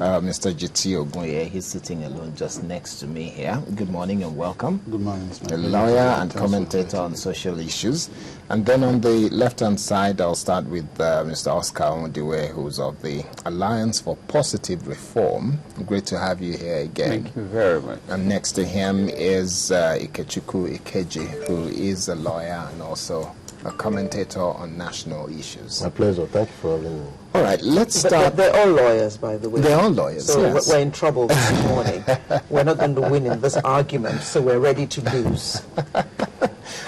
Mr. Jiti Ogunye. He's sitting alone just next to me here. Good morning and welcome. Good morning. A lawyer and commentator on social issues. And then on the left-hand side, I'll start with Mr. Oscar Ondiwe, who's of the Alliance for Positive Reform. Great to have you here again. Thank you very much. And next to him is Ikechukwu Ikeji, who is a lawyer and also a commentator on national issues. My pleasure. Thank you for having me. All right, let's start. They're all lawyers, by the way. They're all lawyers, so yes. We're in trouble this morning. We're not going to win in this argument, so we're ready to lose.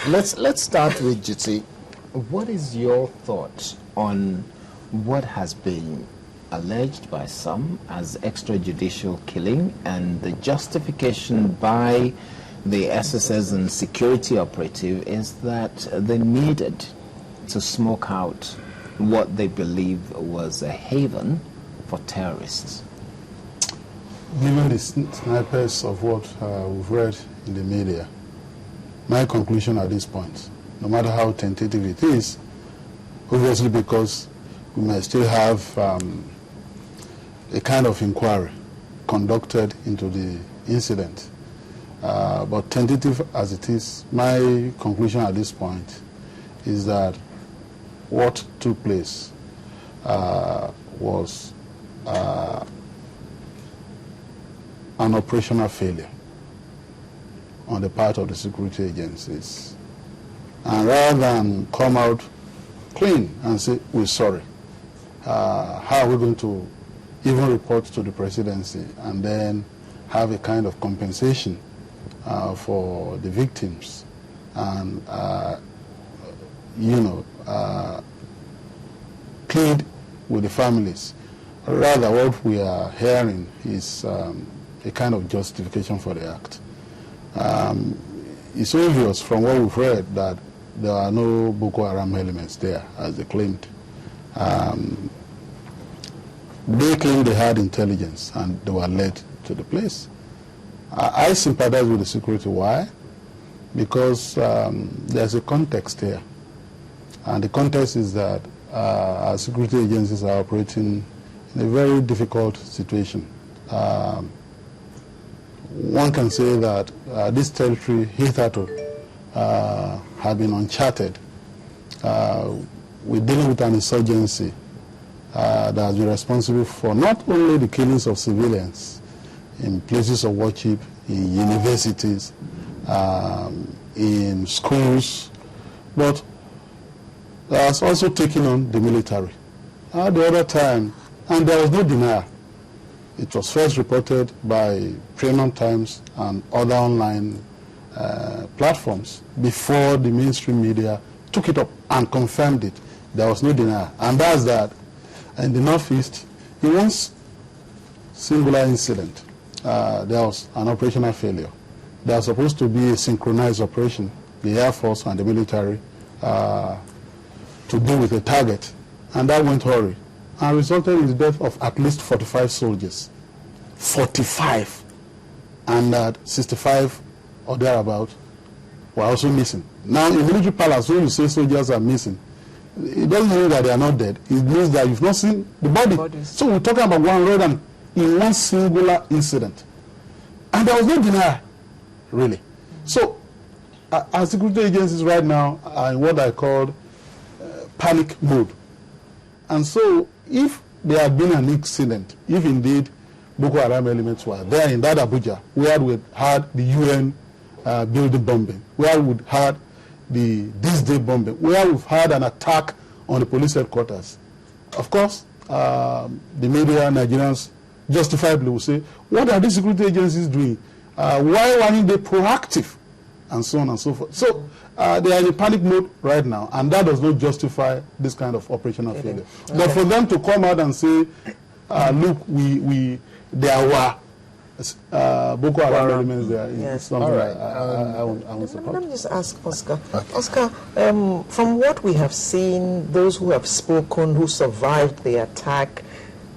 Let's start with Jiti. What is your thought on what has been alleged by some as extrajudicial killing and the justification by the SSS and security operative is that they needed to smoke out what they believe was a haven for terrorists? Given the snipers of what we've read in the media, my conclusion at this point, no matter how tentative it is, obviously because we may still have a kind of inquiry conducted into the incident. But tentative as it is, my conclusion at this point is that what took place was an operational failure on the part of the security agencies. And rather than come out clean and say, we're sorry, how are we going to even report to the presidency and then have a kind of compensation for the victims and, plead with the families. Rather, what we are hearing is a kind of justification for the act. It's obvious from what we've read that there are no Boko Haram elements there, as they claimed. They claimed they had intelligence and they were led to the place. I sympathize with the security. Why? Because there's a context here. And the context is that our security agencies are operating in a very difficult situation. One can say that this territory hitherto had been uncharted. We're dealing with an insurgency that has been responsible for not only the killings of civilians in places of worship, in universities, in schools, but has also taken on the military. The other time, and there was no denial. It was first reported by Premium Times and other online platforms before the mainstream media took it up and confirmed it. There was no denial. And that's that in the Northeast, in one singular incident, there was an operational failure. There was supposed to be a synchronized operation, the Air Force and the military, to deal with a target, and that went awry and resulted in the death of at least 45 soldiers. 45. And that 65 or thereabout were also missing. Now, in military palace, when you say soldiers are missing, it doesn't mean that they are not dead. It means that you've not seen the body. So we're talking about 100 in one singular incident. And there was no denial, really. So our security agencies right now are in what I call panic mode. And so if there had been an incident, if indeed Boko Haram elements were there in that Abuja, where we had the UN building bombing, where we had this day bombing, where we've had an attack on the police headquarters, of course, the media, Nigerians, justifiably will say, what are these security agencies doing? Why weren't they proactive? And so on and so forth. So they are in a panic mode right now, and that does not justify this kind of operational failure. Okay. But for them to come out and say, look, there were Boko Haram elements there, is something right. I won't support. Let me just ask Oscar. Okay. Oscar, from what we have seen, those who have spoken, who survived the attack,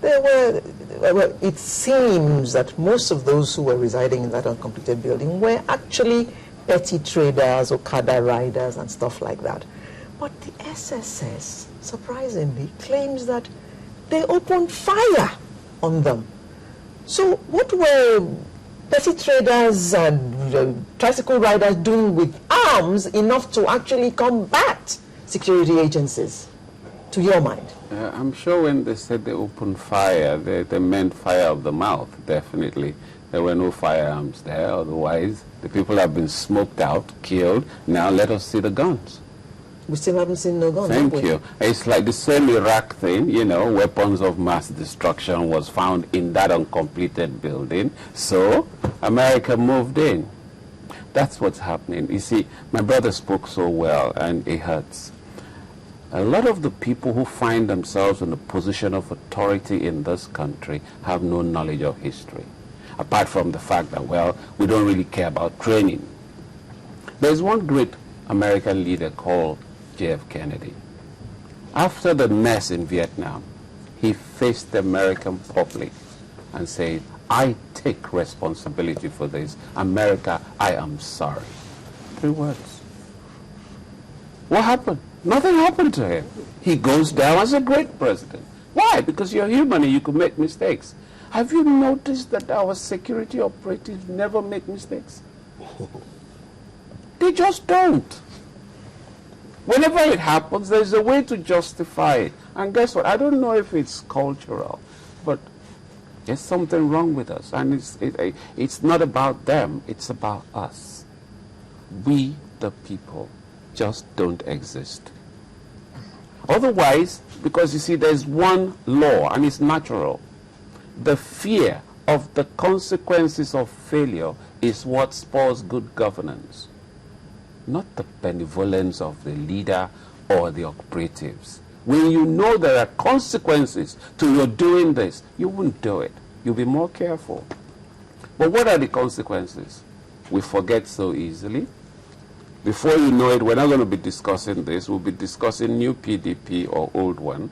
it seems that most of those who were residing in that uncompleted building were actually petty traders, Okada riders, and stuff like that. But the SSS, surprisingly, claims that they opened fire on them. So what were petty traders and tricycle riders doing with arms enough to actually combat security agencies, to your mind? I'm sure when they said they opened fire, they meant fire of the mouth, definitely. There were no firearms there, otherwise the people have been smoked out, killed. Now let us see the guns. We still haven't seen no guns. Thank you. It's like the same Iraq thing, you know, weapons of mass destruction was found in that uncompleted building. So America moved in. That's what's happening. You see, my brother spoke so well, and it hurts. A lot of the people who find themselves in a position of authority in this country have no knowledge of history, apart from the fact that, well, we don't really care about training. There's one great American leader called J.F. Kennedy. After the mess in Vietnam, he faced the American public and said, I take responsibility for this. America, I am sorry. 3 words. What happened? Nothing happened to him. He goes down as a great president. Why? Because you're human and you could make mistakes. Have you noticed that our security operatives never make mistakes? They just don't. Whenever it happens, there's a way to justify it. And guess what? I don't know if it's cultural, but there's something wrong with us. And it's not about them, it's about us. We, the people, just don't exist. Otherwise, because you see, there's one law, and it's natural. The fear of the consequences of failure is what spurs good governance, not the benevolence of the leader or the operatives. When you know there are consequences to your doing this, you won't do it. You'll be more careful. But what are the consequences? We forget so easily. Before you know it, we're not going to be discussing this. We'll be discussing new PDP or old one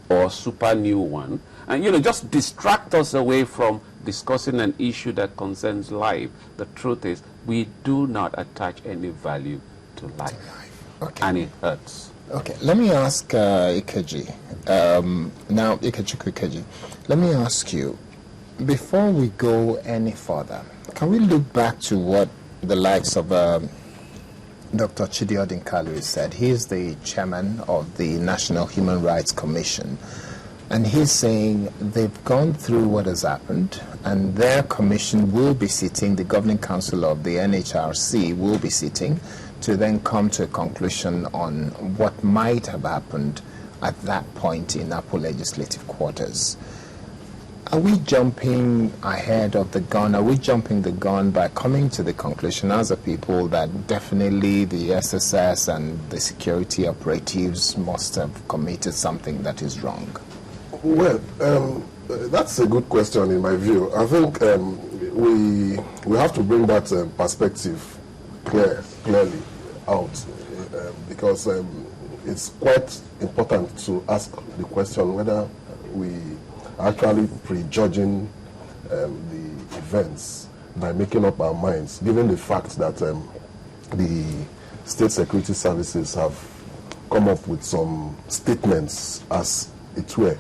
or super new one. And, you know, just distract us away from discussing an issue that concerns life. The truth is, we do not attach any value to life. Okay. And it hurts. Okay, let me ask Ikeji. Now, Ikeji, let me ask you, before we go any further, can we look back to what the likes of Dr. Chidi Odinkalu said? He is the chairman of the National Human Rights Commission, and he's saying they've gone through what has happened, and their commission will be sitting, the governing council of the NHRC will be sitting to then come to a conclusion on what might have happened at that point in Apple legislative quarters. Are we jumping ahead of the gun? Are we jumping the gun by coming to the conclusion as a people that definitely the SSS and the security operatives must have committed something that is wrong? Well, that's a good question in my view. I think we have to bring that perspective clearly out because it's quite important to ask the question whether we actually prejudging the events by making up our minds, given the fact that the state security services have come up with some statements as it were.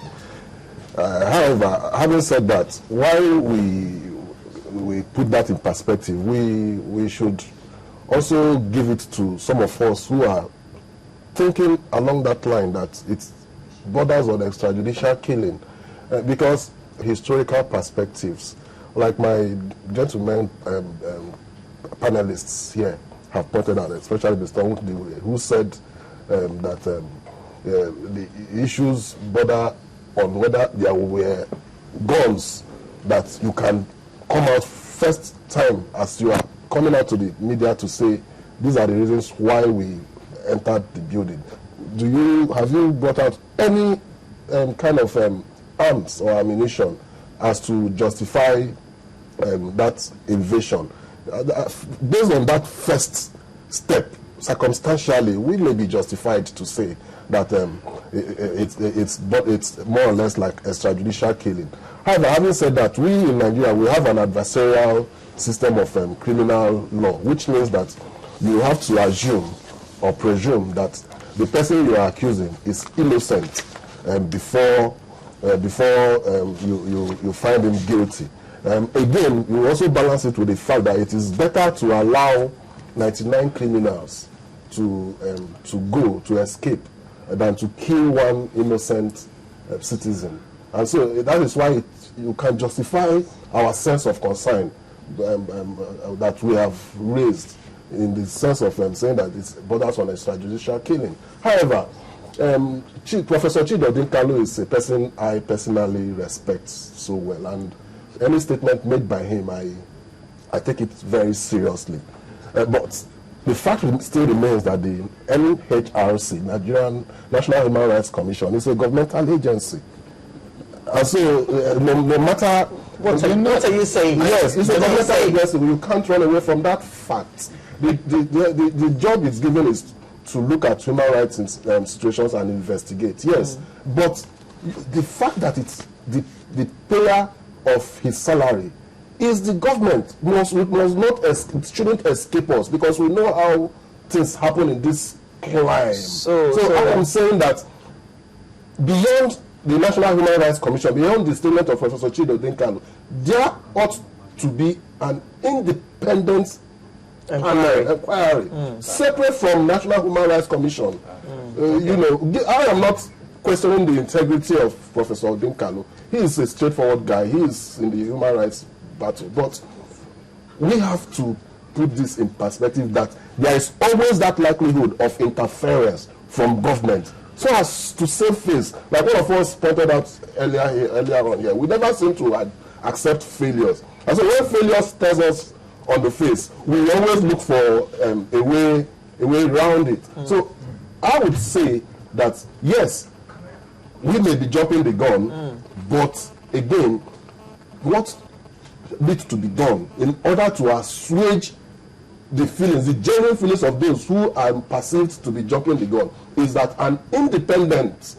However, having said that, while we put that in perspective, we should also give it to some of us who are thinking along that line that it borders on extrajudicial killing. Because historical perspectives, like my gentlemen panelists here have pointed out, especially Mr. Undiwe, who said that the issues border on whether there were guns that you can come out first time as you are coming out to the media to say these are the reasons why we entered the building. Have you brought out any kind of arms or ammunition as to justify that invasion? Based on that first step, circumstantially, we may be justified to say that it's more or less like extrajudicial killing. However, having said that, we in Nigeria, we have an adversarial system of criminal law, which means that you have to assume or presume that the person you are accusing is innocent before you find him guilty. Again, we also balance it with the fact that it is better to allow 99 criminals to escape than to kill one innocent citizen. And so that is why you can justify our sense of concern that we have raised in the sense of saying that it borders on extrajudicial killing. However, Professor Chidodin Kalu is a person I personally respect so well, and any statement made by him, I take it very seriously. But the fact still remains that the NHRC, Nigerian National Human Rights Commission, is a governmental agency. And so, no matter... What are you saying? Yes, it's a governmental agency. You can't run away from that fact. The job it's given is to look at human rights situations and investigate. Yes, but the fact that it's the payer of his salary is the government shouldn't escape us, because we know how things happen in this crime. So I am saying that beyond the National Human Rights Commission, beyond the statement of Professor Chidodin Kalu, there ought to be an independent inquiry, separate from National Human Rights Commission. You know, I am not questioning the integrity of Professor Odin Kalu. He is a straightforward guy. He is in the human rights battle. But we have to put this in perspective, that there is always that likelihood of interference from government, so as to save face. Like one of us pointed out earlier on here, we never seem to accept failures. And so when failures tells us on the face, we always look for a way around it. So I would say that yes, we may be jumping the gun, but again, what needs to be done in order to assuage the feelings, the genuine feelings of those who are perceived to be jumping the gun, is that an independent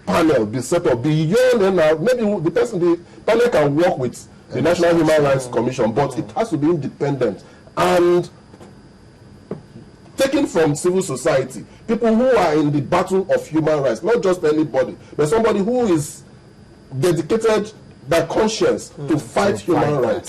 panel be set up beyond, and maybe the panel can work with the National Human Rights Commission, but it has to be independent and taken from civil society, people who are in the battle of human rights, not just anybody, but somebody who is dedicated by conscience to fight human rights.